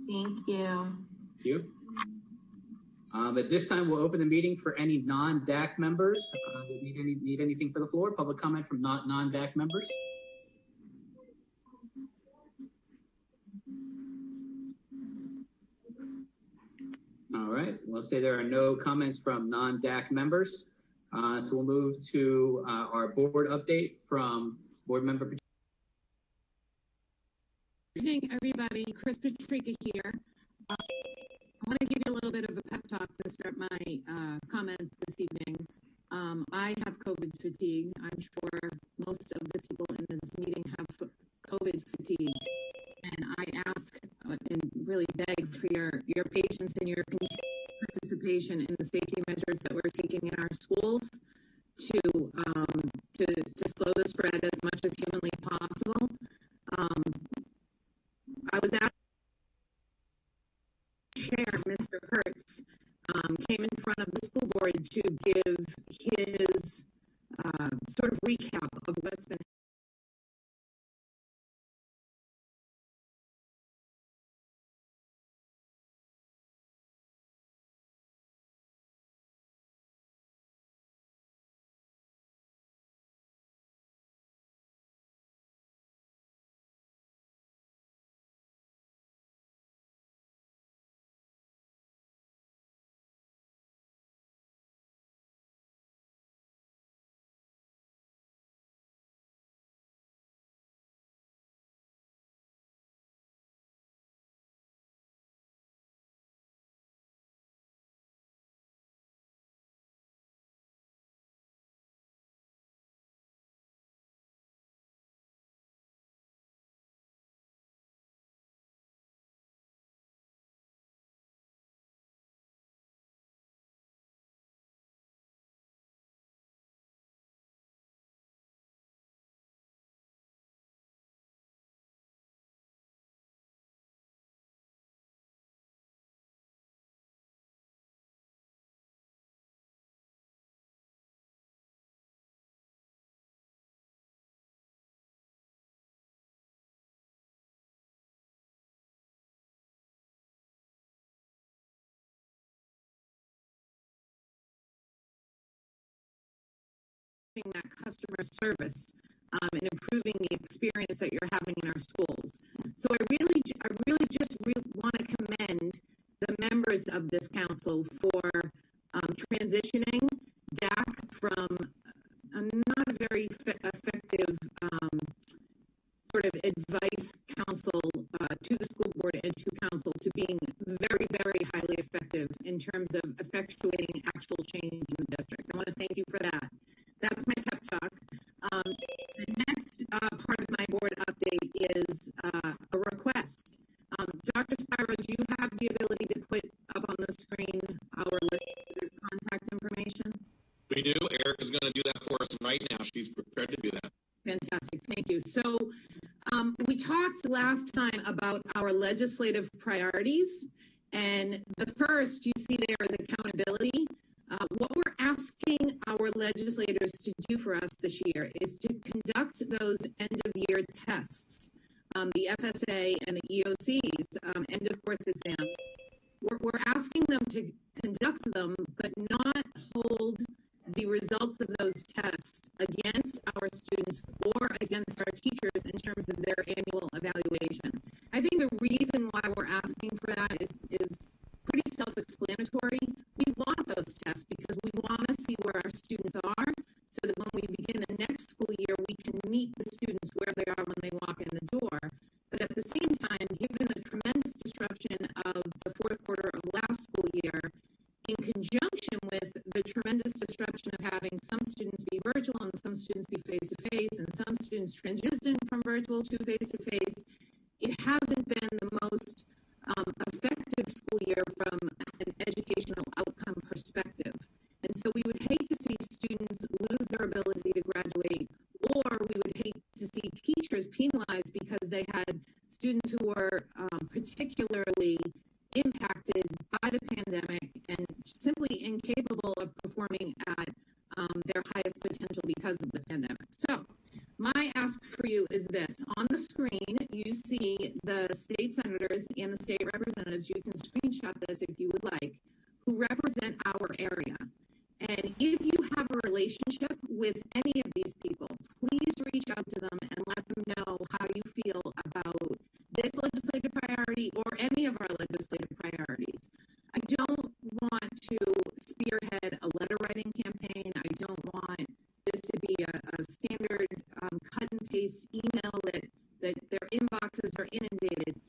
Thank you. Thank you. At this time, we'll open the meeting for any non-DAC members. Need anything for the floor? Public comment from non-DAC members? All right, we'll say there are no comments from non-DAC members. So we'll move to our board update from board member. Good evening, everybody. Chris Patrica here. I want to give you a little bit of a pep talk to start my comments this evening. I have COVID fatigue. I'm sure most of the people in this meeting have COVID fatigue. And I ask and really beg for your patience and your continued participation in the safety measures that we're taking in our schools to slow the spread as much as humanly possible. I was at chair, Mr. Hertz, came in front of the school board to give his sort of recap of what's been that customer service and improving the experience that you're having in our schools. So I really just want to commend the members of this council for transitioning DAC from not a very effective sort of advice council to the school board and to council to being very, very highly effective in terms of effectuating actual change in the district. I want to thank you for that. That's my pep talk. The next part of my board update is a request. Dr. Spiro, do you have the ability to put up on the screen our legislator's contact information? We do. Erica's going to do that for us right now. She's prepared to do that. Fantastic. Thank you. So we talked last time about our legislative priorities, and the first you see there is accountability. What we're asking our legislators to do for us this year is to conduct those end-of-year tests, the FSA and the EOC's end-of-course exam. We're asking them to conduct them, but not hold the results of those tests against our students or against our teachers in terms of their annual evaluation. I think the reason why we're asking for that is pretty self-explanatory. We want those tests because we want to see where our students are so that when we begin the next school year, we can meet the students where they are when they walk in the door. But at the same time, given the tremendous disruption of the fourth quarter of last school year, in conjunction with the tremendous disruption of having some students be virtual and some students be face-to-face and some students transition from virtual to face-to-face, it hasn't been the most effective school year from an educational outcome perspective. And so we would hate to see students lose their ability to graduate, or we would hate to see teachers penalized because they had students who were particularly impacted by the pandemic and simply incapable of performing at their highest potential because of the pandemic. So my ask for you is this. On the screen, you see the state senators and the state representatives, you can screenshot this if you would like, who represent our area. And if you have a relationship with any of these people, please reach out to them and let them know how you feel about this legislative priority or any of our legislative priorities. I don't want to spearhead a letter writing campaign. I don't want this to be a standard cut and paste email that their inboxes are inundated.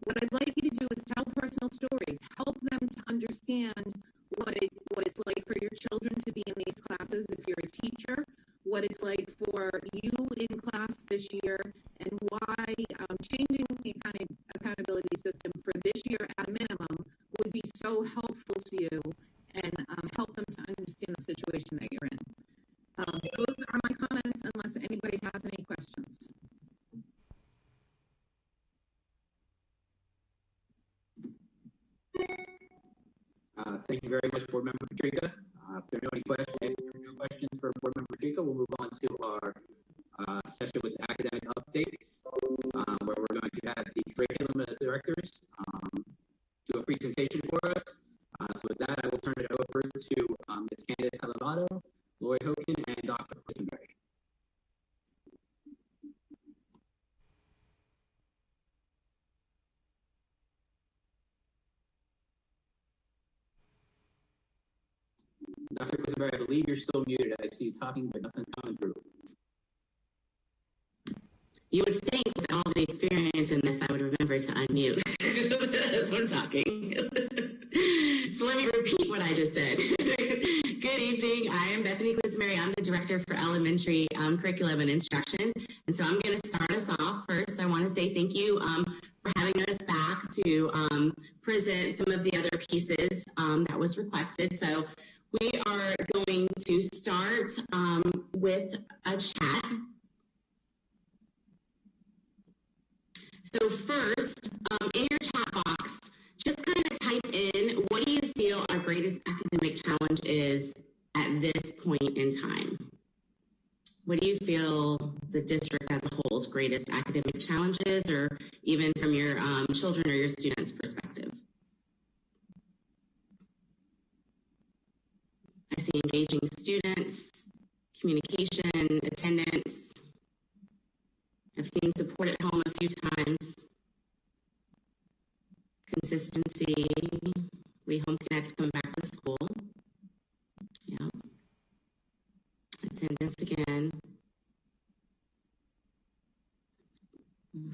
What I'd like you to do is tell personal stories, help them to understand what it's like for your children to be in these classes if you're a teacher, what it's like for you in class this year, and why changing the accountability system for this year at a minimum would be so helpful to you and help them to understand the situation that you're in. Those are my comments unless anybody has any questions. Thank you very much, Board Member Patrica. If there are no questions for Board Member Patrica, we'll move on to our session with academic updates, where we're going to have the curriculum directors do a presentation for us. So with that, I will turn it over to Ms. Candace Salavato, Lloyd Hogan, and Dr. Quisenberry. Dr. Quisenberry, I believe you're still muted. I see you talking, but nothing's coming through. You would think with all the experience in this, I would remember to unmute as we're talking. So let me repeat what I just said. Good evening. I am Bethany Quisenberry. I'm the Director for Elementary Curriculum and Instruction. And so I'm going to start us off. First, I want to say thank you for having us back to present some of the other pieces that was requested. So we are going to start with a chat. So first, in your chat box, just kind of type in, what do you feel our greatest academic challenge is at this point in time? What do you feel the district as a whole's greatest academic challenges, or even from your children or your students' perspective? I see engaging students, communication, attendance. I've seen support at home a few times. Consistency, we home connect, coming back to school. Yeah. Attendance again.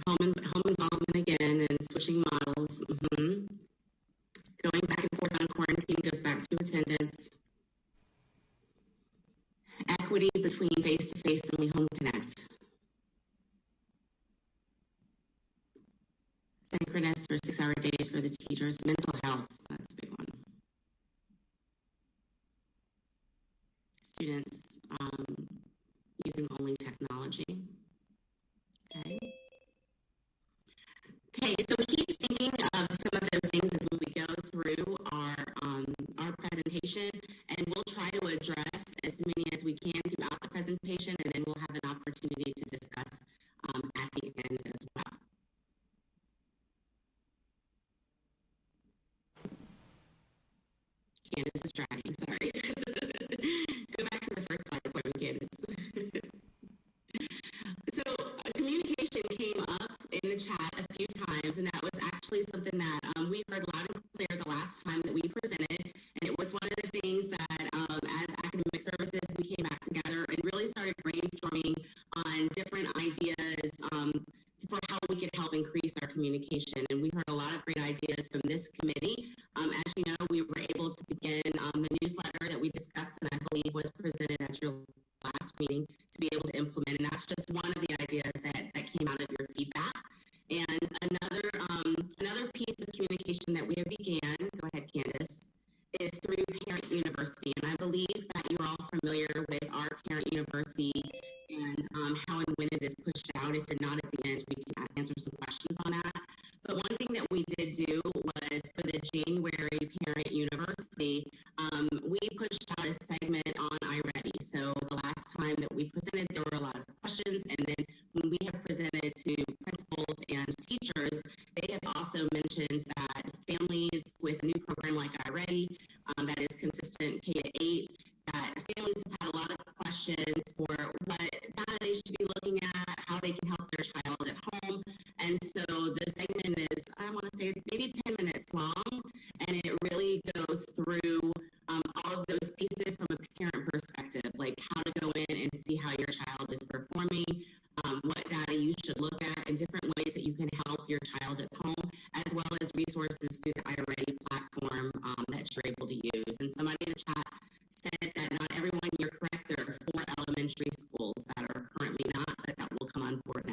Home involvement again, and switching models. Going back and forth on quarantine goes back to attendance. Equity between face-to-face and we home connect. Synchronous for 6-hour days for the teachers. Mental health, that's a big one. Students using only technology. Okay, so keep thinking of some of those things as we go through our presentation, and we'll try to address as many as we can throughout the presentation, and then we'll have an opportunity to discuss at the end as well. Candace is dragging, sorry. Go back to the first slide for me, Candace. So communication came up in the chat a few times, and that was actually something that we heard loud and clear the last time that we presented, and it was one of the things that as academic services we came back together and really started brainstorming on different ideas for how we could help increase our communication. And we heard a lot of great ideas from this committee. As you know, we were able to begin the newsletter that we discussed and I believe was presented at your last meeting to be able to implement. And that's just one of the ideas that came out of your feedback. And another piece of communication that we have began, go ahead, Candace, is through Parent University. And I believe that you're all familiar with our Parent University and how and when it is pushed out. If you're not at the end, we can answer some questions on that. But one thing that we did do was for the January Parent University, we pushed out a segment on iReady. So the last time that we presented, there were a lot of questions. And then when we have presented to principals and teachers,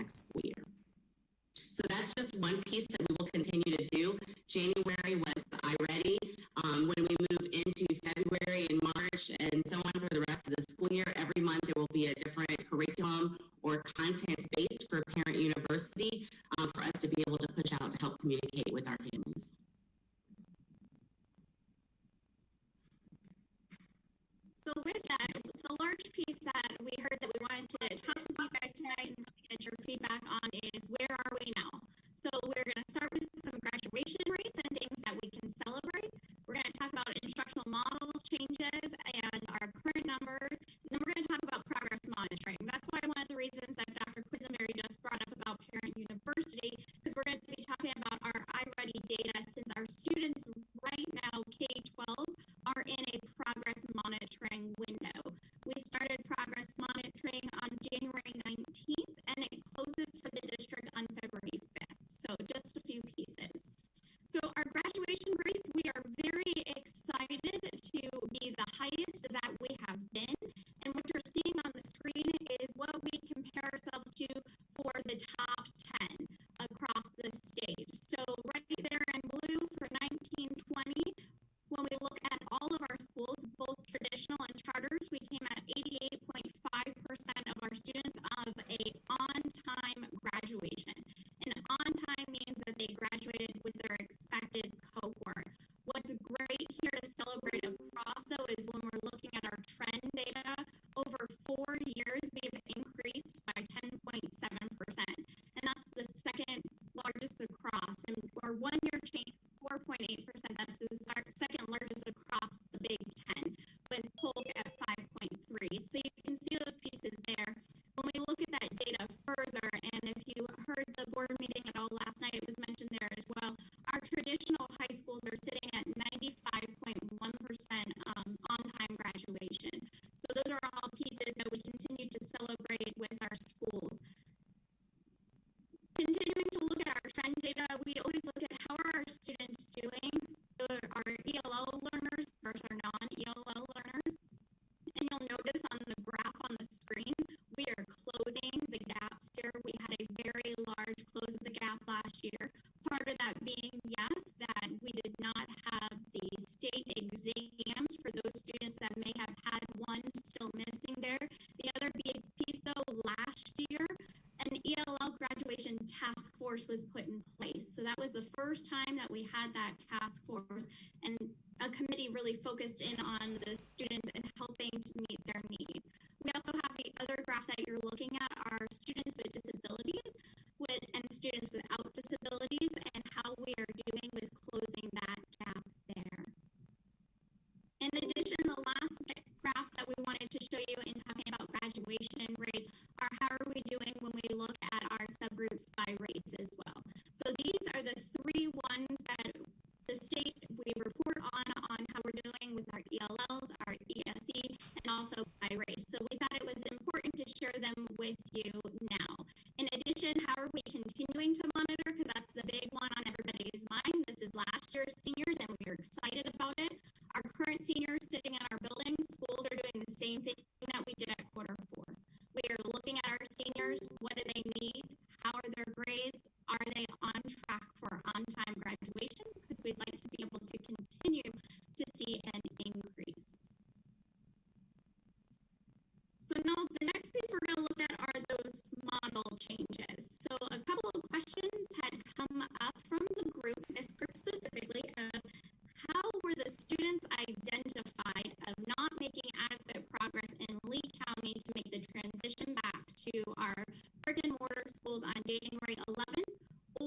next school year. So that's just one piece that we will continue to do. January was iReady. When we move into February and March and so on for the rest of the school year, every month there will be a different curriculum or content based for Parent University for us to be able to push out to help communicate with our families. So with that, the large piece that we heard that we wanted to talk with you guys tonight and get your feedback on is where are we now? So we're going to start with some graduation rates and things that we can celebrate. We're going to talk about instructional model changes and our current numbers. And then we're going to talk about progress monitoring. That's why one of the reasons that Dr. Quisenberry just brought up about Parent University, because we're going to be talking about our iReady data since our students right now, K-12, are in a progress monitoring window. We started progress monitoring on January 19th and it closes for the district on February 5th. So just a few pieces. So our graduation rates, we are very excited to be the highest that we have been. And what you're seeing on the screen is what we compare ourselves to for the top 10 across the state. So right there in blue for 1920, when we look at all of our schools, both traditional and charters, we came at 88.5% of our students of a on-time graduation. And on-time means that they graduated with their expected cohort. What's great here to celebrate across, though, is when we're looking at our trend data, over 4 years, we've increased by 10.7%. And that's the second largest across. And our 1 year change, 4.8%, that's our second largest across the Big Ten, with Polk at 5.3. So you can see those pieces there. When we look at that data further, and if you heard the board meeting at all last night, it was mentioned there as well, our traditional high schools are sitting at 95.1% on-time graduation. So those are all pieces that we continue to celebrate with our schools. Continuing to look at our trend data, we always look at how are our students doing, our ELL learners versus our non-ELL learners. And you'll notice on the graph on the screen, we are closing the gaps here. We had a very large close of the gap last year. Part of that being, yes, that we did not have the state exams for those students that may have had one still missing there. The other big piece, though, last year, an ELL graduation task force was put in place. So that was the first time that we had that task force, and a committee really focused in on the students and helping to meet their needs. We also have the other graph that you're looking at are students with disabilities and students without disabilities and how we are doing with closing that gap there. In addition, the last graph that we wanted to show you in talking about graduation rates are how are we doing when we look at our subgroups by race as well. So these are the 3 ones that the state, we report on how we're doing with our ELLs, our ESE, and also by race. So we thought it was important to share them with you now. In addition, how are we continuing to monitor? Because that's the big one on everybody's mind. This is last year's seniors, and we are excited about it. Our current seniors sitting in our buildings, schools are doing the same thing that we did at Q4. We are looking at our seniors. What do they need? How are their grades? Are they on track for on-time graduation? Because we'd like to be able to continue to see an increase. So now the next piece we're going to look at are those model changes. So a couple of questions had come up from the group, this group specifically, of how were the students identified of not making adequate progress in Lee County to make the transition back to our brick and mortar schools on January 11th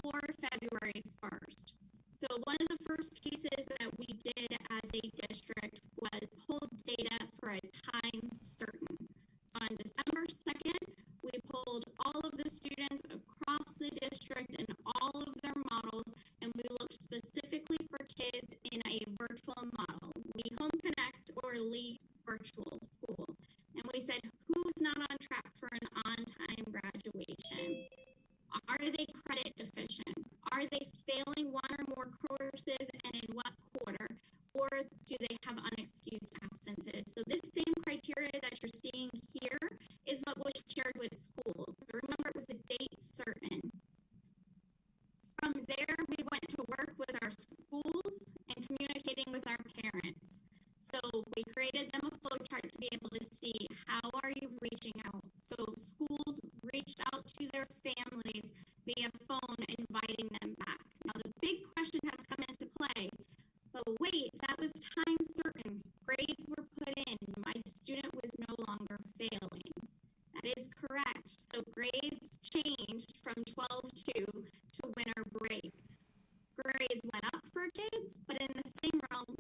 or February 1st? So one of the first pieces that we did as a district was pull data for a time certain. So on December 2nd, we pulled all of the students across the district and all of their models, and we looked specifically for kids in a virtual model, Lee Home Connect or Lee Virtual School. And we said, who's not on track for an on-time graduation? Are they credit deficient? Are they failing one or more courses, and in what quarter? Or do they have unexcused absences? So this same criteria that you're seeing here is what was shared with schools. Remember, it was a date certain. From there, we went to work with our schools and communicating with our parents. So we created them a flow chart to be able to see how are you reaching out. So schools reached out to their families via phone, inviting them back. Now the big question has come into play, but wait, that was time certain. Grades were put in. My student was no longer failing. That is correct. So grades changed from 12-2 to winter break. Grades went up for kids, but in the same realm,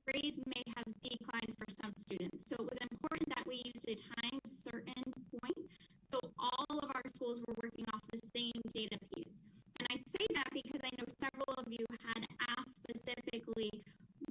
grades may have declined for some students. So it was important that we used a time certain point. So all of our schools were working off the same data piece. And I say that because I know several of you had asked specifically,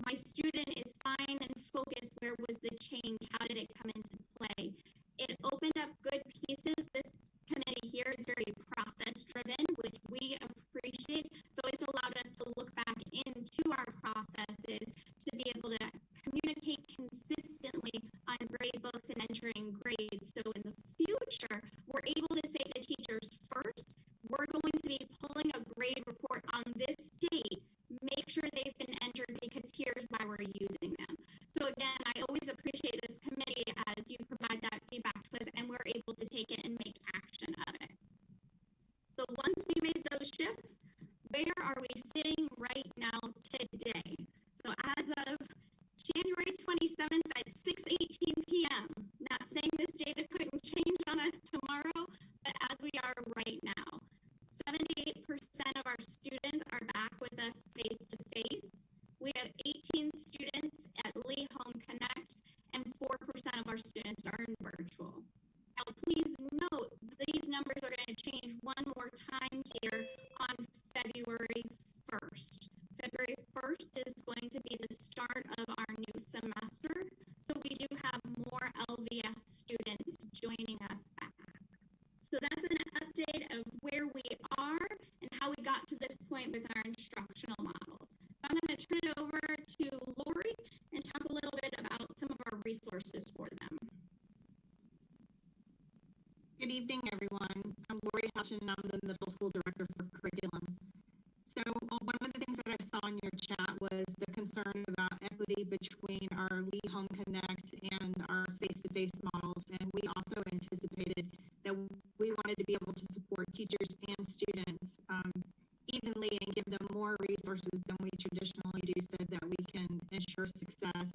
my student is fine and focused, where was the change? How did it come into play? It opened up good pieces. This committee here is very process driven, which we appreciate. So it's allowed us to look back into our processes to be able to communicate consistently on grade books and entering grades. So in the future, we're able to say to teachers, first, we're going to be pulling a grade report on this date. Make sure they've been entered because here's why we're using them. So again, I always appreciate this committee as you provide that feedback to us and we're able to take it and make action of it. So once we made those shifts, where are we sitting right now today? So as of January 27th at 6:18 p.m., not saying this data couldn't change on us tomorrow, but as we are right now, 78% of our students are back with us face to face. We have 18 students at Lee Home Connect, and 4% of our students are in virtual. Now, please note these numbers are going to change one more time here on February 1st. February 1st is going to be the start of our new semester, so we do have more LVS students joining us back. So that's an update of where we are and how we got to this point with our instructional models. So I'm going to turn it over to Lori and talk a little bit about some of our resources for them. Good evening, everyone. I'm Lori Hutchin, and I'm the middle school director for curriculum. So one of the things that I saw in your chat was the concern about equity between our Lee Home Connect and our face-to-face models, and we also anticipated that we wanted to be able to support teachers and students evenly and give them more resources than we traditionally do so that we can ensure success.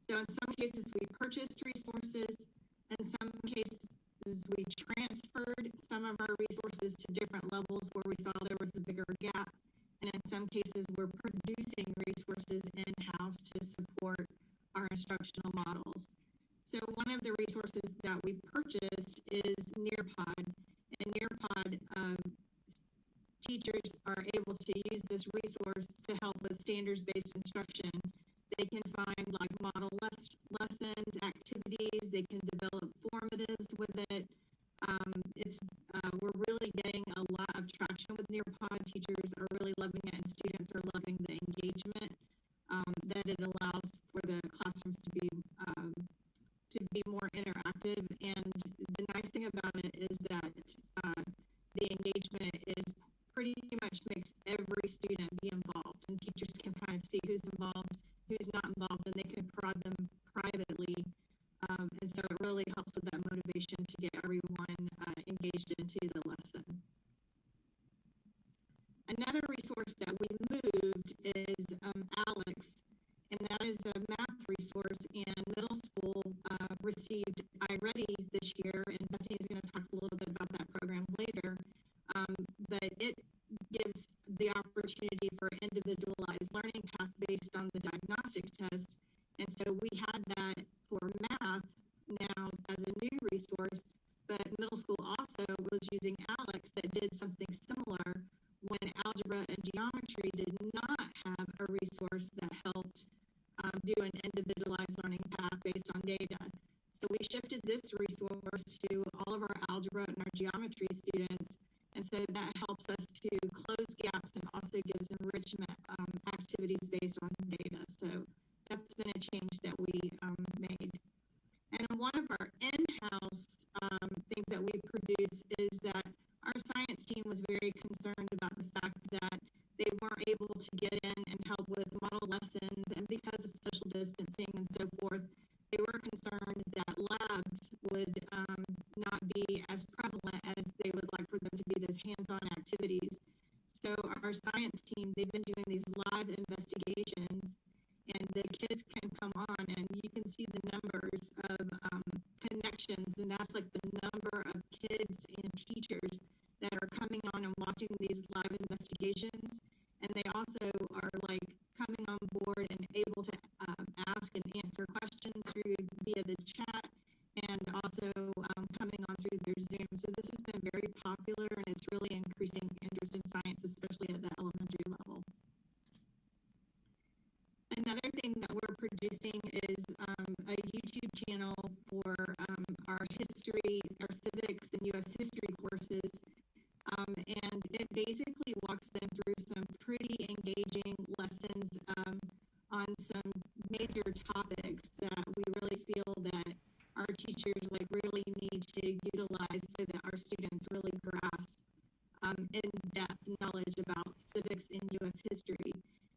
So in some cases, we purchased resources. In some cases, we transferred some of our resources to different levels where we saw there was a bigger gap. And in some cases, we're producing resources in-house to support our instructional models. So one of the resources that we purchased is Nearpod. And Nearpod, teachers are able to use this resource to help with standards-based instruction. They can find like model lessons, activities, they can develop formatives with it. We're really getting a lot of traction with Nearpod. Teachers are really loving it and students are loving the engagement that it allows for the classrooms to be more interactive. And the nice thing about it is that the engagement is pretty much makes every student be involved, and teachers can kind of see who's involved, who's not involved, and they can prod them privately. And so it really helps with that motivation to get everyone engaged into the lesson. Another resource that we moved is Alex, and that is a math resource, and middle school received iReady this year, and Bethany is going to talk a little bit about that program later. But it gives the opportunity for individualized learning paths based on the diagnostic test. And so we had that for math now as a new resource, but middle school also was using Alex that did something similar when algebra and geometry did not have a resource that helped do an individualized learning path based on data. So we shifted this resource to all of our algebra and our geometry students. And so that helps us to close gaps and also gives enrichment activities based on data. So that's been a change that we made. And one of our in-house things that we produce is that our science team was very concerned about the fact that they weren't able to get in and help with model lessons, and because of social distancing and so forth, they were concerned that labs would not be as prevalent as they would like for them to be, those hands-on activities. So our science team, they've been doing these live investigations, and the kids can come on and you can see the numbers of connections, and that's like the number of kids and teachers that are coming on and watching these live investigations. And they also are like coming on board and able to ask and answer questions through via the chat, and also coming on through their Zoom. So this has been very popular, and it's really increasing interest in science, especially at the elementary level. Another thing that we're producing is a YouTube channel for our history, our civics and U.S. history courses. And it basically walks them through some pretty engaging lessons on some major topics that we really feel that our teachers like really need to utilize so that our students really grasp in-depth knowledge about civics and U.S. history.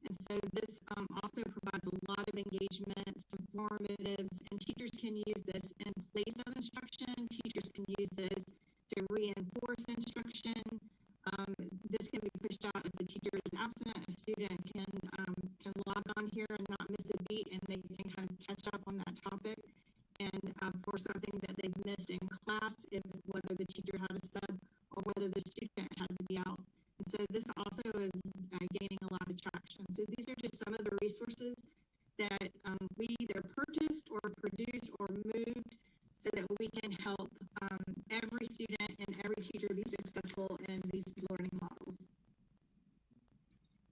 And so this also provides a lot of engagement, some formatives, and teachers can use this in place of instruction. Teachers can use this to reinforce instruction. This can be pushed out if the teacher is absent. A student can log on here and not miss a beat, and they can kind of catch up on that topic. And for something that they've missed in class, if whether the teacher had a sub or whether the student had to be out. And so this also is gaining a lot of traction. So these are just some of the resources that we either purchased or produced or moved so that we can help every student and every teacher be successful in these learning models.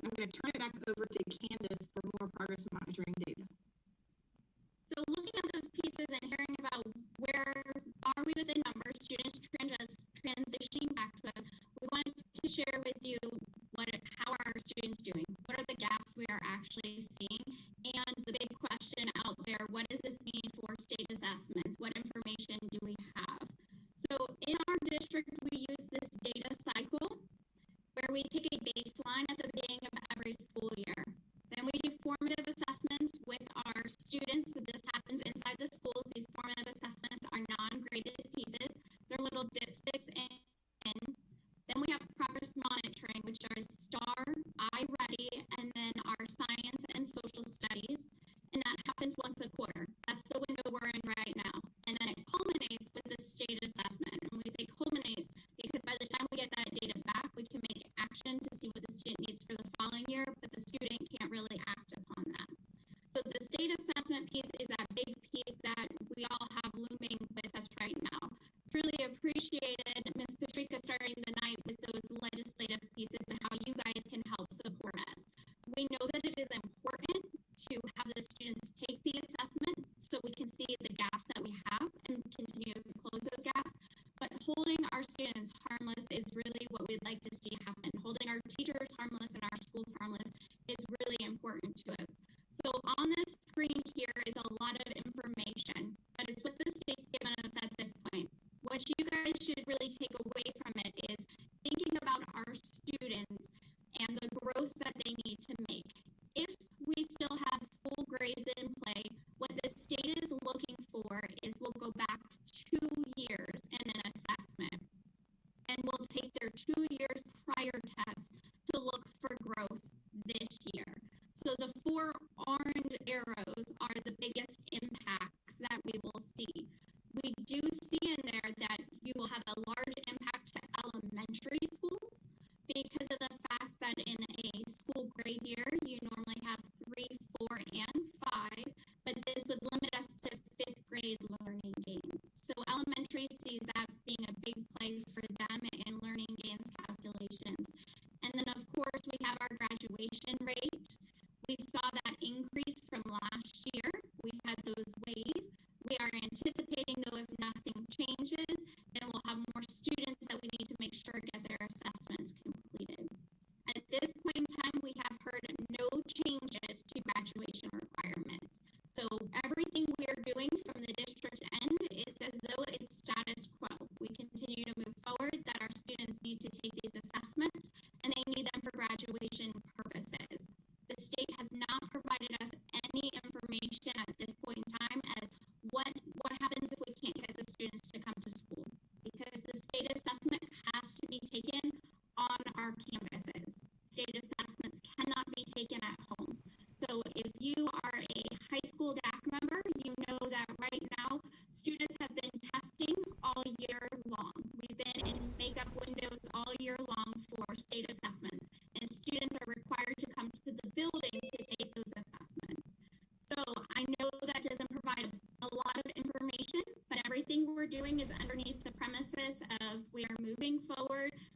I'm going to turn it back over to Candace for more progress monitoring data. So looking at those pieces and hearing about where are we with the numbers, students transitioning back to us, we wanted to share with you how are our students doing? What are the gaps we are actually seeing? And the big question out there, what does this mean for state assessments? What information do we have? So in our district, we use this data cycle where we take a baseline at the beginning of every school year. Then we do formative assessments with our students. So this happens inside the schools. These formative assessments are non-graded pieces. They're little dipsticks in. Then we have progress monitoring, which are STAR, iReady, and then our science and social studies. And that happens once a quarter. That's the window we're in right now. And then it culminates with the state assessment. And we say culminates because by the time we get that data back, we can make action to see what the student needs for the following year, but the student can't really act upon that. So the state assessment piece is that big piece that we all have looming with us right now. Truly appreciated Ms. Patrica starting the night with those legislative pieces and how you guys can help support us. We know that it is important to have the students take the assessment so we can see the gaps that we have and continue to close those gaps. But holding our students harmless is really what we'd like to see happen. Holding our teachers harmless and our schools harmless is really important to us. So on this screen here is a lot of information, but it's what the state's given us at this point. What you guys should really take away from it is thinking about our students and the growth that they need to make. If we still have school grades in play, what the state is looking for is we'll go back 2 years in an assessment, and we'll take their 2 years prior test to look for growth this year. So the 4 orange arrows are the biggest impacts that we will see. We do see in there that you will have a large impact to elementary schools because of the fact that in a school grade year, you normally have 3, 4, and 5, but this would limit us to 5th grade learning gains. So elementary sees that being a big play for them in learning gains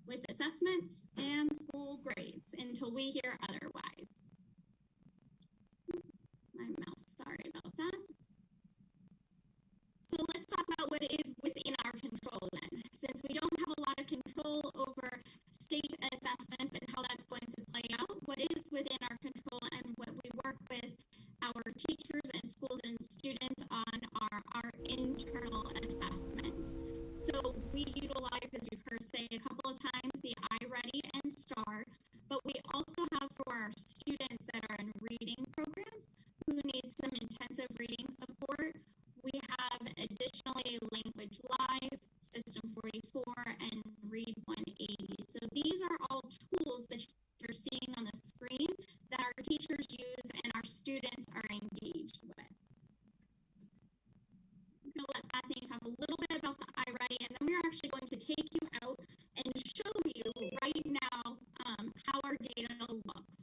with assessments and school grades until we hear otherwise. My mouse, sorry about that. So let's talk about what is within our control then. Since we don't have a lot of control over state assessments and how that's going to play out, what is within our control and what we work with our teachers and schools and students on are our internal assessments. So we utilize, as you've heard say a couple of times, the iReady and STAR, but we also have for our students that are in reading programs who need some intensive reading support, we have additionally Language Live, System 44, and Read 180. So these are all tools that you're seeing on the screen that our teachers use and our students are engaged with. I'm going to let Bethany talk a little bit about the iReady, and then we're actually going to take you out and show you right now how our data looks.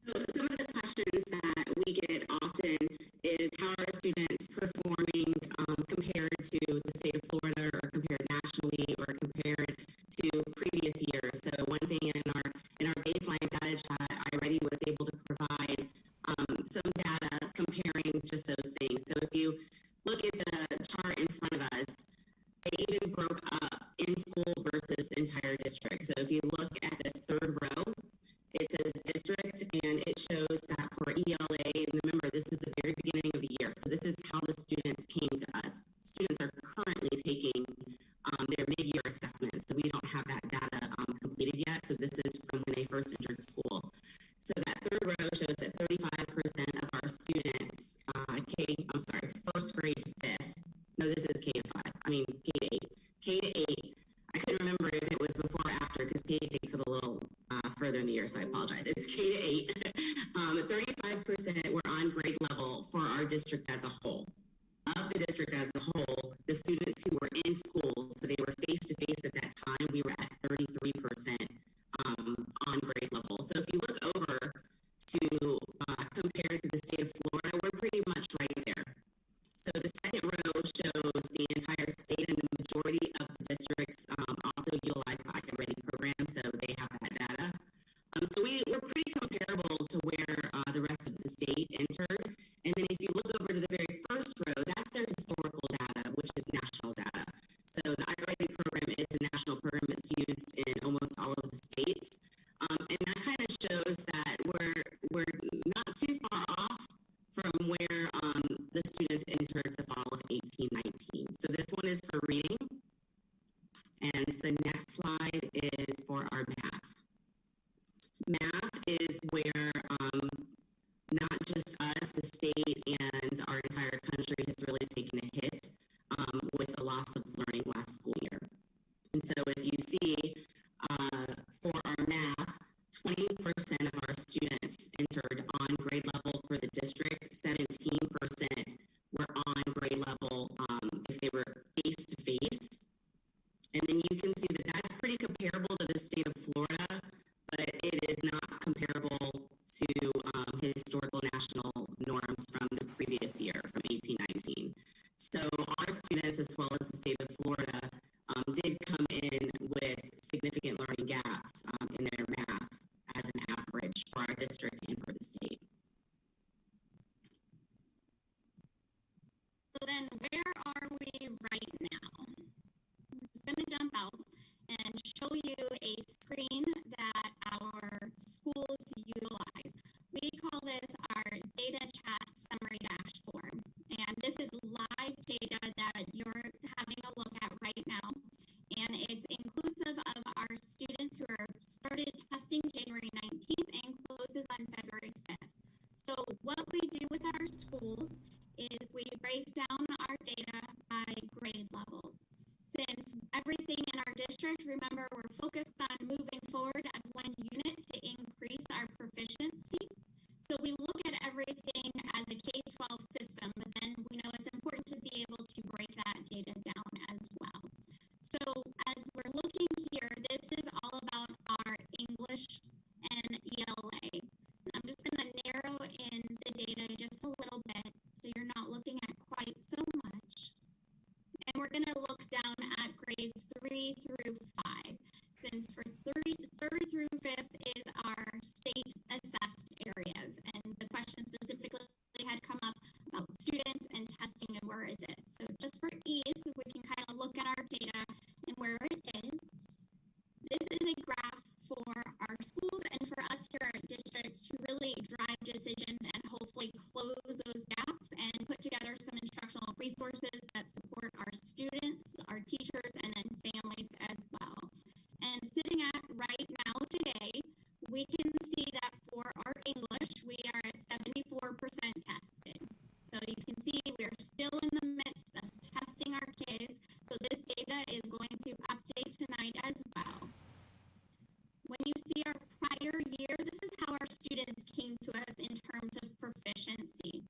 So some of the questions that we get often is how are students performing compared to the state of Florida or compared nationally or compared to previous years. So one thing in our baseline data chat, iReady was able to provide some data comparing just those things. So if you look at the chart in front of us, they even broke up in school versus entire district. So if you look at the third row, it says district, and it shows that for ELA, and remember, this is the very beginning of the year, so this is how the students came to us. Students are currently taking their mid-year assessments, so we don't have that data completed yet, so this is from when they first entered school. So that third row shows that 35% of our students, first grade to fifth, no, this is K to 5, K to 8, I couldn't remember if it was before or after because K takes it a little further in the year, so I apologize. It's K to 8. 35% were on grade level for our district as a whole. Of the district as a whole, the students who were in school, so they were face-to-face at that time, we were at 33% on grade level. So if you look over to compare to the state of Florida, we're pretty much right there. So the second row shows the entire state, and the majority of the districts also utilize the iReady program, so they have that data. So we're pretty comparable to where the rest of the state entered. And then if you look over to the very first row, that's their historical data, which is national data. So the iReady program is a national program that's used in almost all of the states. And that kind of shows that we're not too far off from where the students entered the fall of 1819. So this one is for reading. And the next slide is for our math. Math is where not just us, the state, and our entire country has really taken a hit with the loss of learning last school year. And so if you see for our math, 20% of our students entered on grade level for the district, 17% were on grade level if they were face-to-face. And then you can see that that's pretty comparable to the state of Florida, but it is not comparable to historical national norms from the previous year, from 1819. So our students, as well as the state of Florida, did come in with significant learning gaps in their math as an average for our district and for the state. So then where are we right now? I'm just going to jump out and show you a screen that our schools utilize. We call this our data chat summary dashboard. And this is live data that you're having a look at right now. And it's inclusive of our students for third through fifth is our state assessed areas. And the question specifically had come up about students and testing and where is it. So just for ease, we can kind of look at our data and where it is. This is a graph for our schools and for us here at district to really drive decisions and hopefully close those gaps and put together some instructional resources that support our students, our teachers, and then families as well. And sitting at right now today, we can see that for our English, we are at 74% tested. So you can see we're still in the midst of testing our kids. So this data is going to update tonight as well. When you see our prior year, this is how our students came to us in terms of proficiency.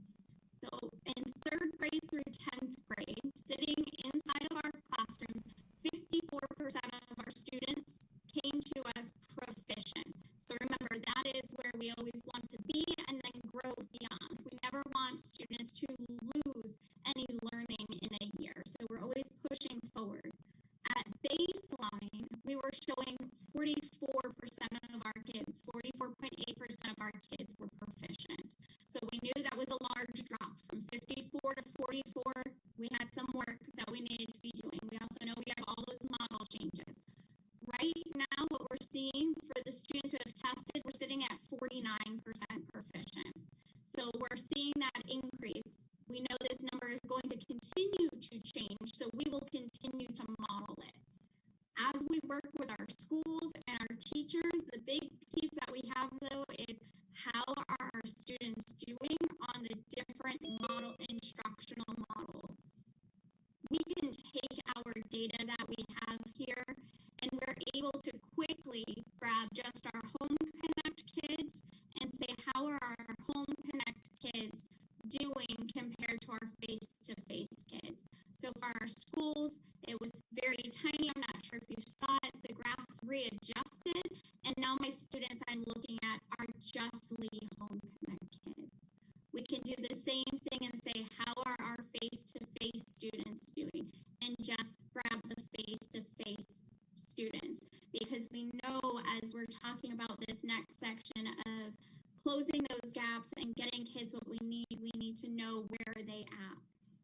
So in 3rd grade through 10th grade, sitting inside of our classroom, 54% of our students came to us proficient. So remember, that is where we always want to be and then grow beyond. We never want students to lose any learning in a year. So we're always pushing forward. At baseline, we were showing 44% of our kids, 44.8% of our kids were proficient. So we knew that was a large drop from 54 to 44. We had some work that we needed to be doing. We also know we have all those model changes. Right now, what we're seeing for the students who have tested, we're sitting at 49% proficient. So we're seeing that increase. We know this number is going to continue to change, so we will continue to model it. As we work with our schools and our teachers, the big piece that we have, though, is how are our students doing on the different instructional models. We can take our data that we have here and we're able to quickly grab just our Home Connect kids and say, how are our Home Connect kids doing compared to our face-to-face kids? So for our schools, it was very tiny. I'm not sure if you saw it. The graphs readjusted, and now my students I'm looking at are justly Home Connect kids. We can do the same thing and say, how are our face-to-face students doing? And just grab the face-to-face students, because we know as we're talking about this next section of closing those gaps and getting kids what we need to know where are they at.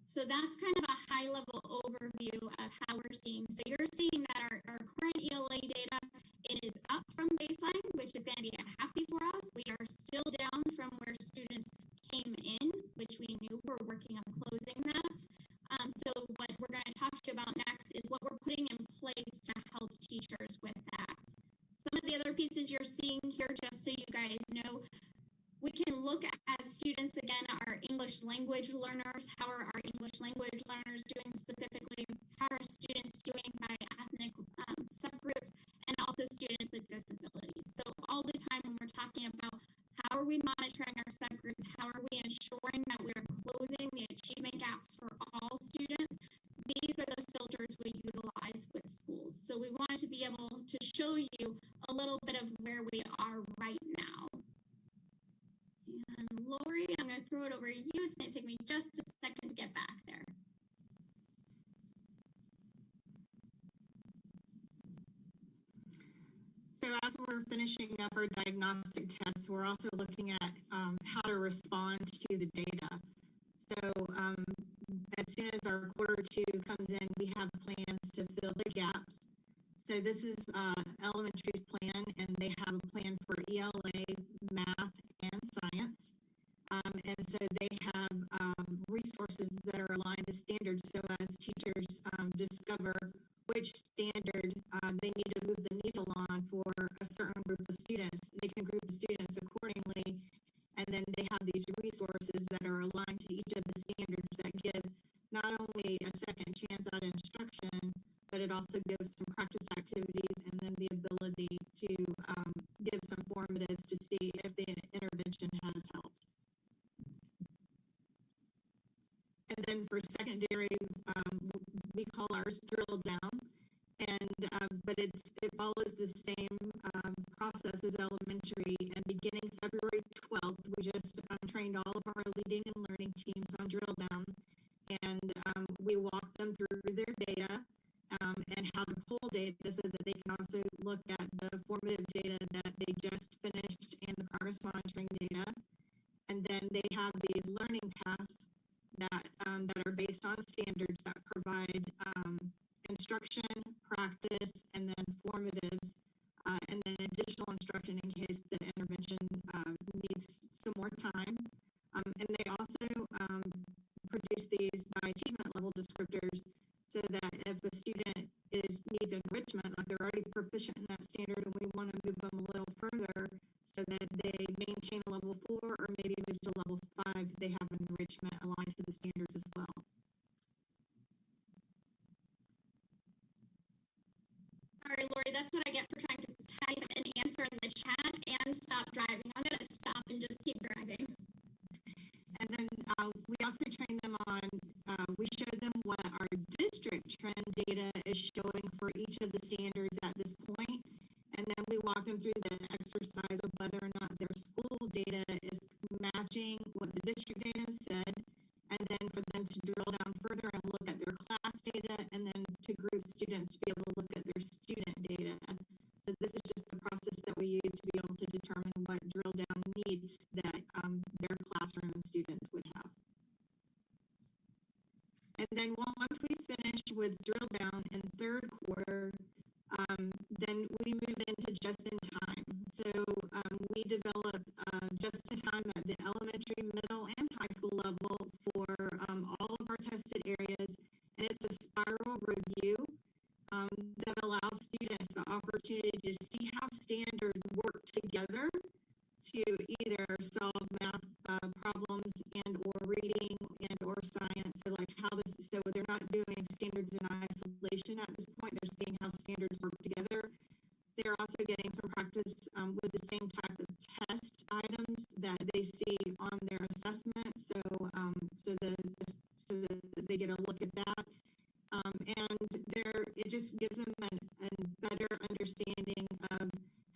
So that's kind of a high-level overview of how we're seeing. So you're seeing that our current ELA data, it is up from baseline, which is going to be happy for us. We are still down from where students came in, which we knew we're working on closing that. So what we're going to talk to you about next is what we're putting in place to help teachers with that. Some of the other pieces you're seeing here, just so you guys know, we can look at students, again, our English language learners. How are our English language learners doing specifically? How are students doing by ethnic subgroups, and also students with disabilities? So all the time when we're talking about how are we monitoring our subgroups, how are we ensuring that we're closing the achievement gaps for all students, these are the filters we utilize with schools. So we want to be able to show you a little bit of where we are right now. And Lori, I'm going to throw it over to you. It's going to take me just a second to get back there. So as we're finishing up our diagnostic tests, we're also looking at how to respond to the data. So as soon as our quarter 2 comes in, we have plans to fill the gaps. So this is elementary's plan, and they have a plan for ELA, math, and science. And so they have resources that are aligned to standards, so as teachers discover which standard they need to move the needle on for a certain group of students, they can group the students accordingly, and then they have these resources that are aligned to each of the standards that give not only a second chance at instruction, but it also gives some practice activities and then the ability to give some formatives to see if the intervention has helped. And then for secondary, we call ours drill down, and but it follows the same process as elementary. And beginning February 12th, we just trained all of our leading and learning teams on drill down, and we walk them through their data and how to pull data so that they can also look at the formative data that they just finished and the progress monitoring data. And then they have these learning paths that are based on standards that provide instruction, practice, and then formatives, and then additional instruction in case the intervention needs some more time. And they also produce these by achievement level descriptors so that if a student needs enrichment, like they're already proficient in that standard and we want to move them a little further so that they maintain a level 4 or maybe move to level 5, they have enrichment aligned to the standards as well. All right, Lori, that's what I get for trying to type an answer in the chat and stop driving. I'm going to stop and just keep driving. And then we also train them on, we show them what our district trend data is showing for each of the standards at this point. And then we walk them through the exercise of whether or not their school data is matching what the district data said. And then for them to drill down further and look at their class data, and then to group students to be able to look at their student data. So this is just the process that we use to be able to determine what drill down needs that their classroom and students would have. And then once we finish with drill down in third quarter, then we move into just in time. So we develop just in time at the elementary, middle, and high school level for all of our tested areas. And it's a spiral review that allows students the opportunity to see how standards work together to either solve math problems and or reading and or science. So like how this, so they're not doing standards in isolation at this point. They're seeing how standards work together. They're also getting some practice with the same type of test items that they see on their assessment. So so that they get a look at that. And it just gives them a better understanding of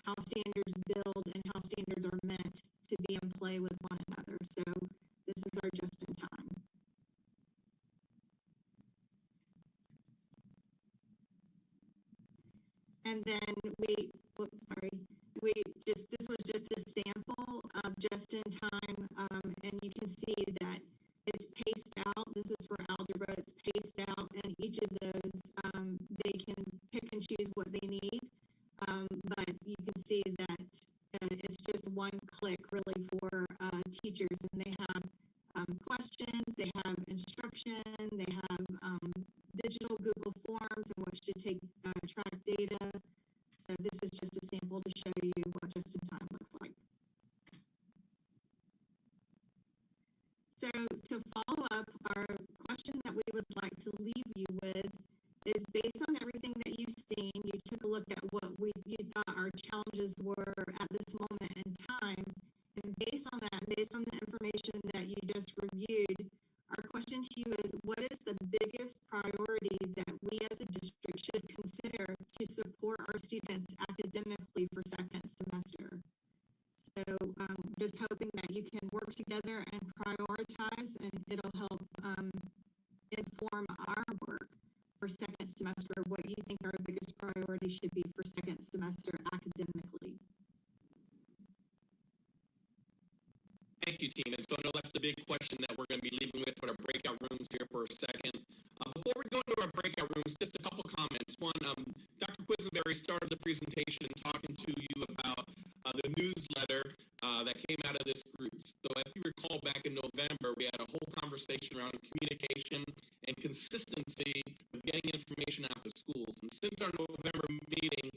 how standards build and how standards are meant to be in play with one another. So this is our just in time. And then this was just a sample of just in time, and you can see that it's paced out. This is for algebra, it's paced out, and each of those, they can pick and choose what they need. But you can see that it's just one click really for teachers, and they have questions, they have instruction, they have digital Google Forms in which to take track data. So this is just a sample to show you what just in time looks like. So to follow up, our question that we would like to leave you with is based on everything that you've seen, you took a look at what you thought our challenges were at this moment in time, and based on that, based on the information that you just reviewed, our question to you is, what is the biggest priority that we as a district should consider to support our students academically for second semester? So just hoping that you can work together and prioritize, and it'll help inform our work for second semester, what you think our biggest priority should be for second semester academically. Thank you, Tina. So I know that's the big question that we're going to be leaving with for our breakout rooms here for a second. Before we go into our breakout rooms, just a couple comments. One, Dr. Quisenberry started the presentation talking to you about the newsletter that came out of this group. So if you recall back in November, we had a whole conversation around communication and consistency of getting information out to schools. And since our November meeting,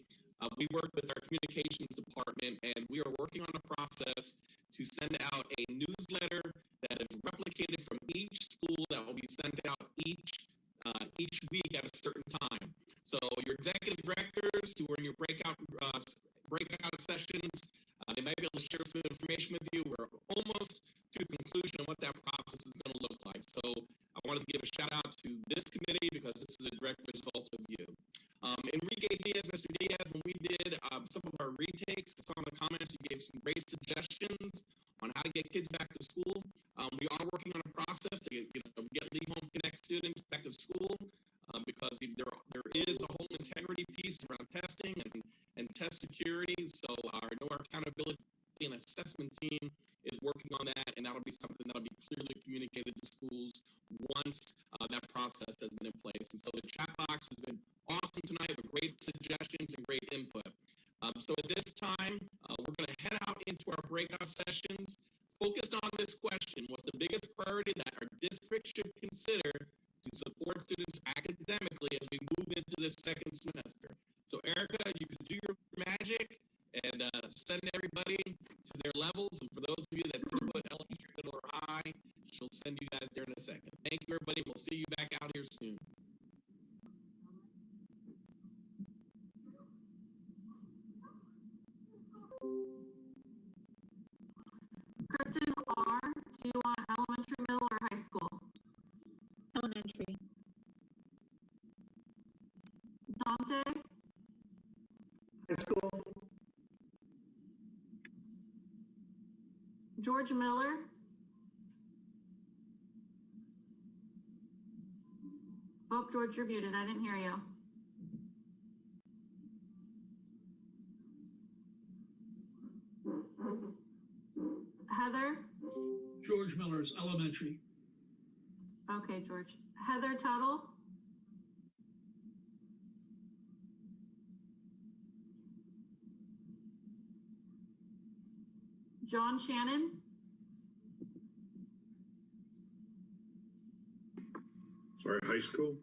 we worked with our communications department, and we are working on a process to send out a newsletter that is replicated from each school that will be sent out each week at a certain time. So your executive directors who are in your breakout sessions, they might be able to share some information with you. We're almost to conclusion on what that process is going to look like. So I wanted to give a shout out to this committee because this is a direct result of you. Enrique Diaz, Mr. Diaz, when we did some of our retakes, some of the comments, you gave some great suggestions on how to get kids back to school. We are working on a process to get Leave Home Connect students back to school because there is a whole integrity piece around testing and test security. So our accountability and assessment team is working on that, and that'll be something that'll be clearly communicated to schools once that process has been in place. And so the chat box has been awesome tonight with great suggestions and great input. So at this time, we're going to head out into our breakout sessions focused on this question: what's the biggest priority that our district should consider to support students academically as we move into this second semester? So Erica, you can do your magic and send everybody to their levels. And for those of you that didn't put elementary, middle, or high, she'll send you guys there in a second. Thank you, everybody. We'll see you back out here soon. Kristen R., do you want elementary, middle, or high school? Elementary. Dante? High school. George Miller? Oh, George, you're muted. I didn't hear you. Heather? George Miller's elementary. Okay, George. Heather Tuttle? John Shannon? Sorry, high school?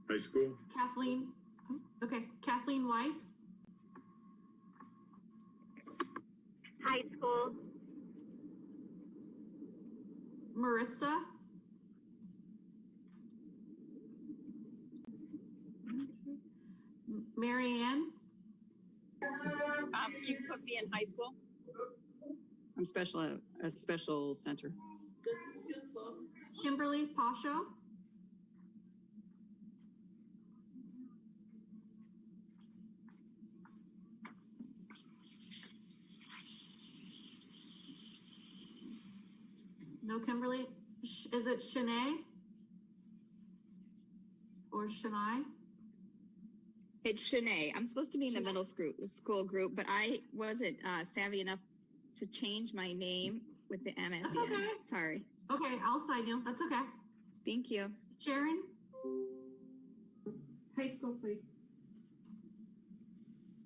High school? Kathleen? Okay, Kathleen Weiss? High school. Maritza? Marianne? You can put me in high school. I'm a special center. Kimberly Pasha? No, Kimberly. Is it Shanae? Or Shania? It's Shanae. I'm supposed to be in the middle school group, but I wasn't savvy enough to change my name with the M at That's the okay. end. Sorry. Okay, I'll sign you. That's okay. Thank you. Sharon? High school, please.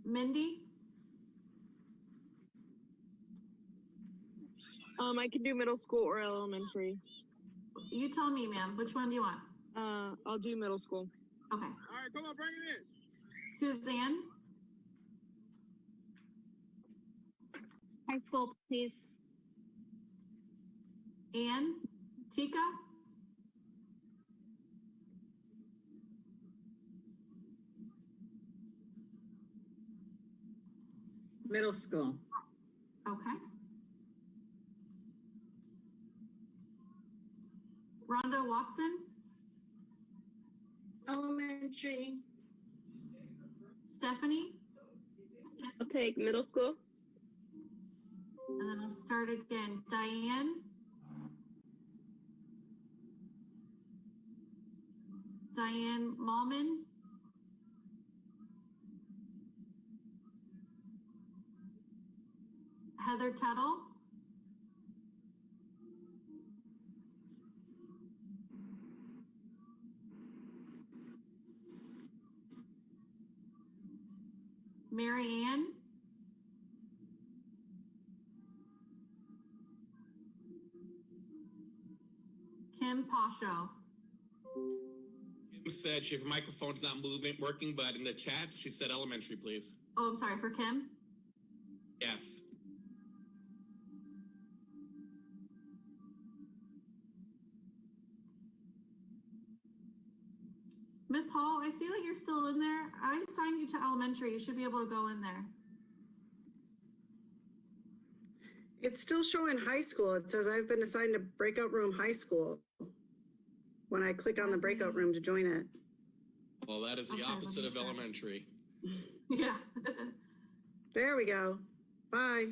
Mindy? I can do middle school or elementary. You tell me, ma'am. Which one do you want? I'll do middle school. Okay. All right, come on, bring it in. Suzanne? High school, please. Ann? Tika? Middle school. Okay. Rhonda Watson? Elementary. Stephanie? I'll take middle school. And then I'll start again. Diane? Diane Malman? Heather Tuttle? Mary Ann? Kim Pasho? Kim said her microphone's not working, but in the chat, she said elementary, please. Oh, I'm sorry, for Kim? Yes. Miss Hall, I see that you're still in there. I assigned you to elementary. You should be able to go in there. It's still showing high school. It says I've been assigned to breakout room high school when I click on the breakout room to join it. Well, that is the opposite of elementary. Yeah. There we go. Bye.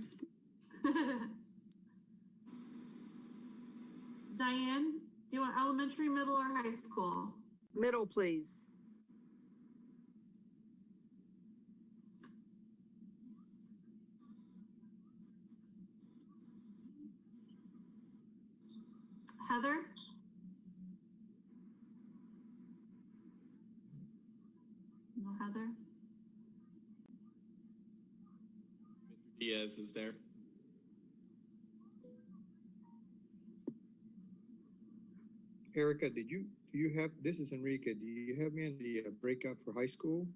Diane, do you want elementary, middle, or high school? Middle, please. Heather? No Heather? Mr. Diaz is there. Erica, do you have, this is Enrique, do you have me in the breakout for high school?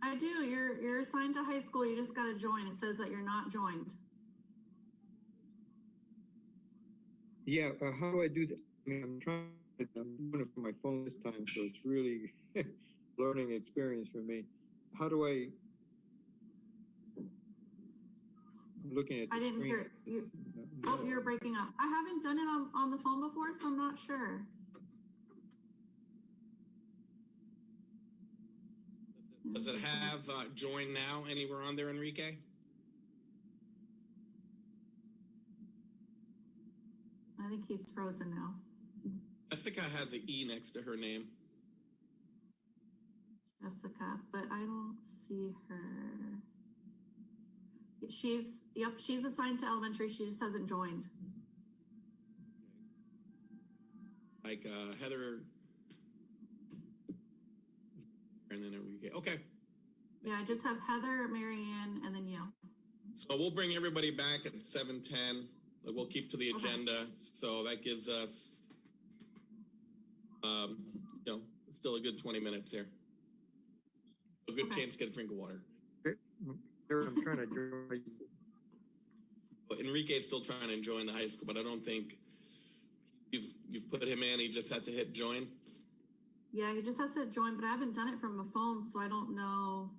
I do. You're assigned to high school. You just got to join. It says that you're not joined. Yeah, how do I do that? I mean, I'm doing it from my phone this time, so it's really learning experience for me. How do I'm looking at the I didn't screen. hear you. Oh, you're breaking up. I haven't done it on the phone before, so I'm not sure. Does it have join now anywhere on there, Enrique? I think he's frozen now. Jessica has an E next to her name. Jessica, but I don't see her. She's assigned to elementary. She just hasn't joined. Like Heather and then Enrique. Okay. Yeah, I just have Heather, Marianne, and then you. So we'll bring everybody back at 7:10. We'll keep to the agenda. So that gives us, still a good 20 minutes here. A good chance to get a drink of water. I'm trying to join. But Enrique's still trying to join the high school, but I don't think you've put him in. He just had to hit join. Yeah, he just has to join, but I haven't done it from a phone, so I don't know.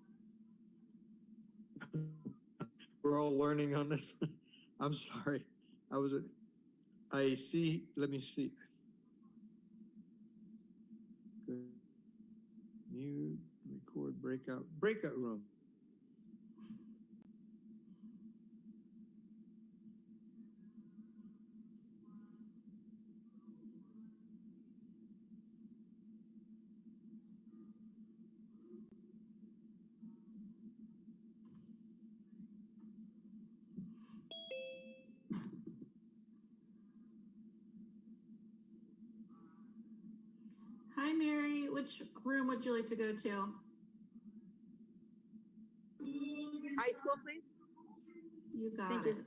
We're all learning on this. I'm sorry. I see, let me see. Good. Mute, record, breakout room. Hi, Mary. Which room would you like to go to? High school, please. You got Thank it. you.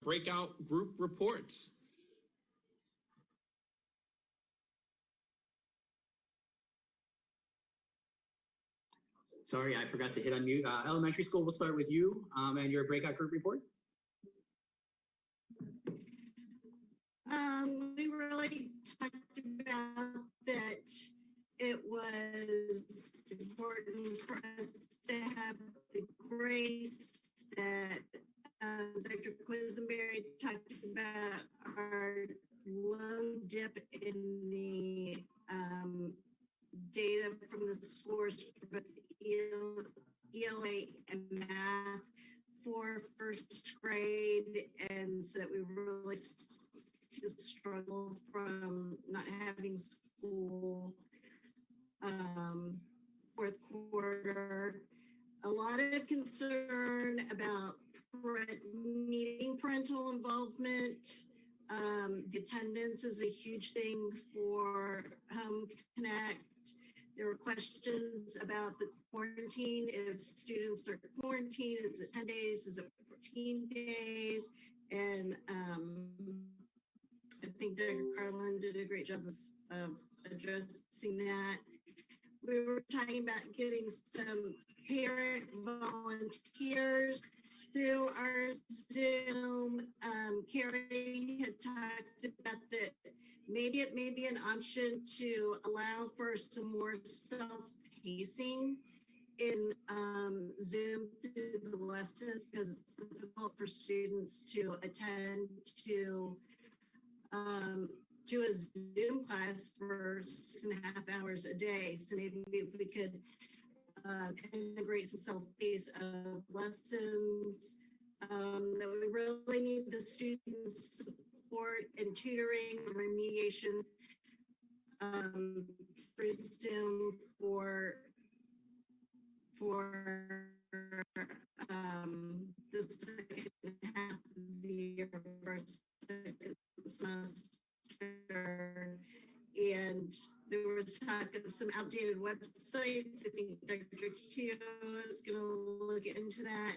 breakout group reports. Sorry, I forgot to hit unmute. Elementary school, we'll start with you and your breakout group report. We really talked about that it was important for us to have the grace that Dr. Quisenberry talked about, our low dip in the data from the source for both ELA and math for first grade, and so that we really see the struggle from not having school fourth quarter. A lot of concern about needing parental involvement. The attendance is a huge thing for Home Connect. There were questions about the quarantine. If students are quarantined, is it 10 days? Is it 14 days? And I think Dr. Carlin did a great job of addressing that. We were talking about getting some parent volunteers through our Zoom. Carrie had talked about that maybe it may be an option to allow for some more self-pacing in Zoom through the lessons, because it's difficult for students to attend to a Zoom class for 6.5 hours a day. So maybe if we could integrate some self-pace of lessons, that we really need the students' support and tutoring and remediation through Zoom for the second half of the year, first semester. And there was talk of some outdated websites. I think Dr. Q is going to look into that,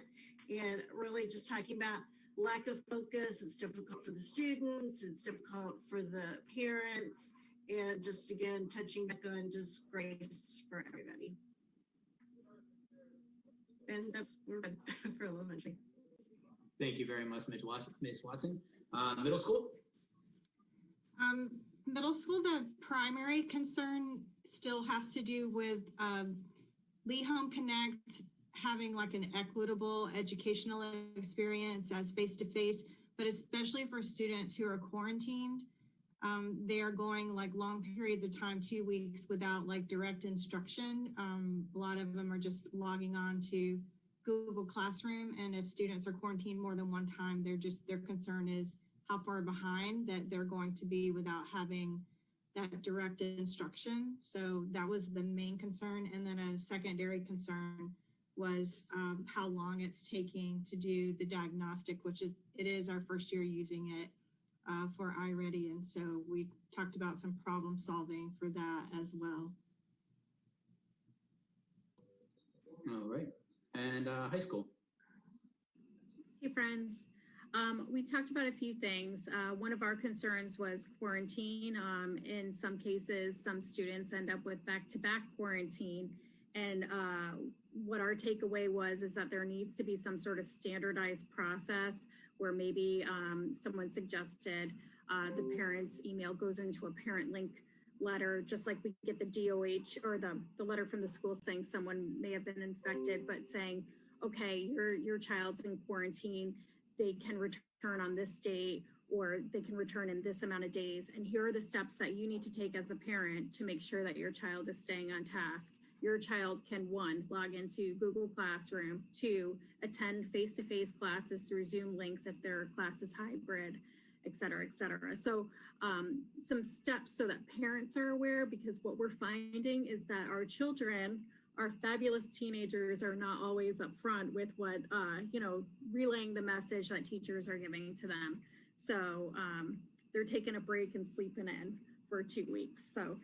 and really just talking about lack of focus. It's difficult for the students, it's difficult for the parents, and just again touching back on just grace for everybody. And that's we're good for elementary. Thank you very much, Ms. Watson. Middle school? Middle school, the primary concern still has to do with Lee Home Connect having like an equitable educational experience as face-to-face, but especially for students who are quarantined. They are going like long periods of time, 2 weeks, without like direct instruction. A lot of them are just logging on to Google Classroom, and if students are quarantined more than one time, their concern is how far behind that they're going to be without having that direct instruction. So that was the main concern. And then a secondary concern was how long it's taking to do the diagnostic, which it is our first year using it for iReady. And so we talked about some problem solving for that as well. All right. And high school. Hey, friends. We talked about a few things. One of our concerns was quarantine. In some cases, some students end up with back-to-back quarantine. And what our takeaway was is that there needs to be some sort of standardized process where maybe someone suggested the parent's email goes into a parent link letter, just like we get the DOH or the letter from the school saying someone may have been infected, but saying, okay, your child's in quarantine, they can return on this date, or they can return in this amount of days. And here are the steps that you need to take as a parent to make sure that your child is staying on task. Your child can, 1, log into Google Classroom, 2, attend face-to-face classes through Zoom links if their class is hybrid, et cetera, et cetera. So some steps so that parents are aware, because what we're finding is that our children, our fabulous teenagers, are not always upfront with what, relaying the message that teachers are giving to them. So they're taking a break and sleeping in for 2 weeks. So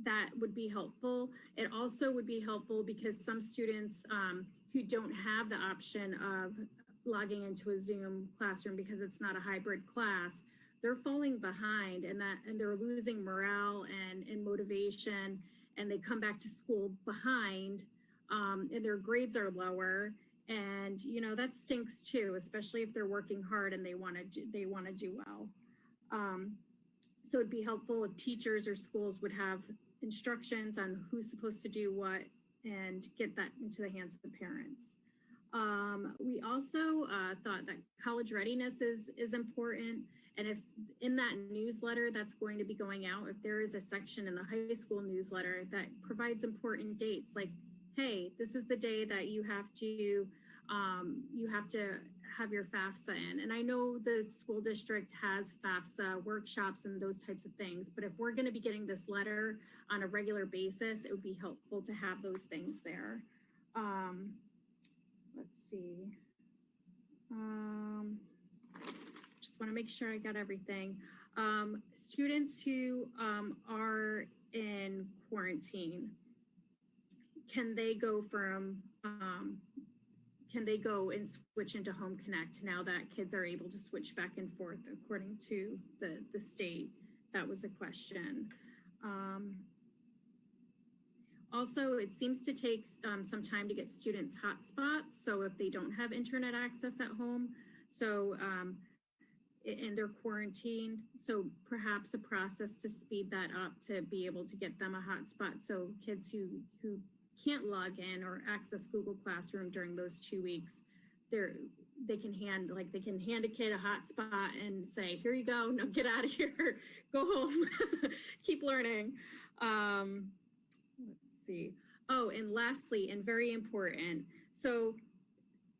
that would be helpful. It also would be helpful because some students who don't have the option of logging into a Zoom classroom because it's not a hybrid class, they're falling behind, and they're losing morale and motivation, and they come back to school behind, and their grades are lower. And that stinks too, especially if they're working hard and they want to do well. So it'd be helpful if teachers or schools would have instructions on who's supposed to do what and get that into the hands of the parents. We also thought that college readiness is important. And if in that newsletter that's going to be going out, if there is a section in the high school newsletter that provides important dates, like, hey, this is the day that you have to have your FAFSA in. And I know the school district has FAFSA workshops and those types of things, but if we're going to be getting this letter on a regular basis, it would be helpful to have those things there. Let's see. Just want to make sure I got everything. Students who are in quarantine, can they go and switch into Home Connect now that kids are able to switch back and forth according to the state? That was a question. Also, it seems to take some time to get students hotspots. So if they don't have internet access at home, and they're quarantined, so perhaps a process to speed that up to be able to get them a hotspot. So kids who can't log in or access Google Classroom during those 2 weeks, they can hand a kid a hotspot and say, here you go, no, get out of here, go home, keep learning. Let's see. Oh, and lastly, and very important, so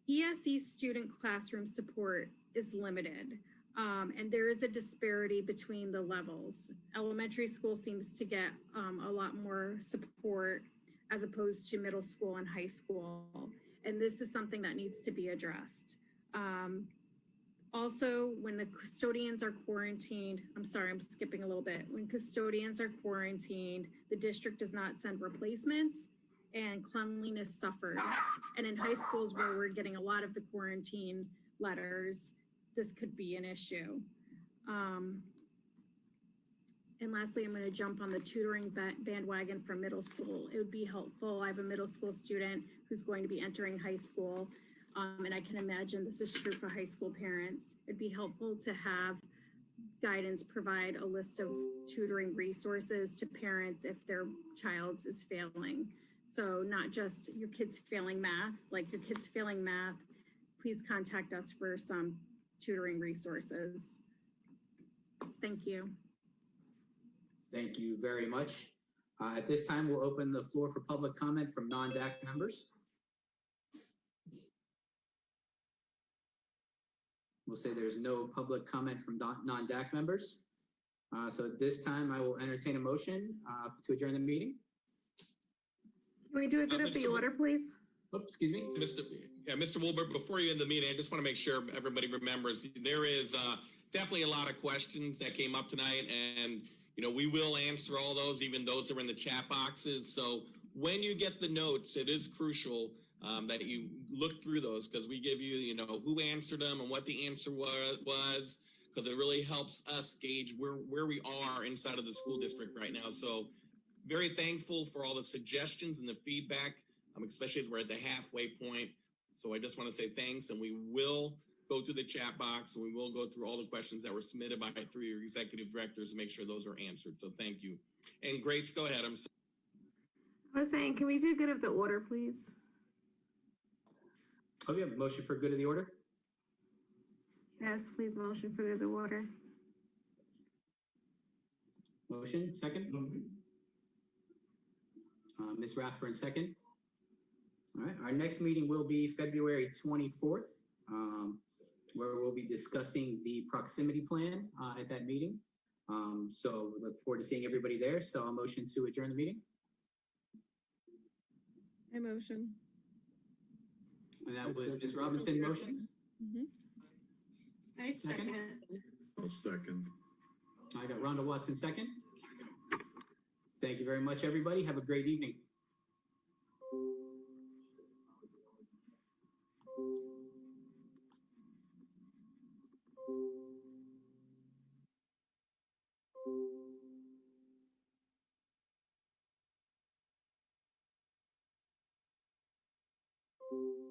ESE student classroom support is limited. And there is a disparity between the levels. Elementary school seems to get a lot more support as opposed to middle school and high school. And this is something that needs to be addressed. Also, when the custodians are quarantined, I'm sorry, I'm skipping a little bit. When custodians are quarantined, the district does not send replacements and cleanliness suffers. And in high schools where we're getting a lot of the quarantine letters, this could be an issue. And lastly, I'm going to jump on the tutoring bandwagon for middle school. It would be helpful. I have a middle school student who's going to be entering high school, and I can imagine this is true for high school parents. It'd be helpful to have guidance provide a list of tutoring resources to parents if their child is failing. So not just your kid's failing math, like your kid's failing math, please contact us for some tutoring resources. Thank you. Thank you very much. At this time, we'll open the floor for public comment from non-DAC members. We'll say there's no public comment from non-DAC members. So at this time, I will entertain a motion to adjourn the meeting. Can we do a good of the order, please? Oh, excuse me. Mr. Wilbur, before you end the meeting, I just want to make sure everybody remembers there is definitely a lot of questions that came up tonight, and we will answer all those, even those that are in the chat boxes. So when you get the notes, it is crucial that you look through those, because we give you, who answered them and what the answer was, because it really helps us gauge where we are inside of the school district right now. So very thankful for all the suggestions and the feedback, especially as we're at the halfway point. So I just want to say thanks, and we will go through the chat box, and we will go through all the questions that were submitted through your executive directors and make sure those are answered. So thank you. And Grace, go ahead. I was saying, can we do good of the order, please? Oh, we have a motion for good of the order? Yes, please, motion for good of the order. Motion, second? Ms. Rathburn, second. All right, our next meeting will be February 24th, where we'll be discussing the proximity plan at that meeting. So we look forward to seeing everybody there. So I'll motion to adjourn the meeting. I motion. And that was Ms. Robinson motions. I second. I'll second. I got Rhonda Watson second. Thank you very much, everybody. Have a great evening. you.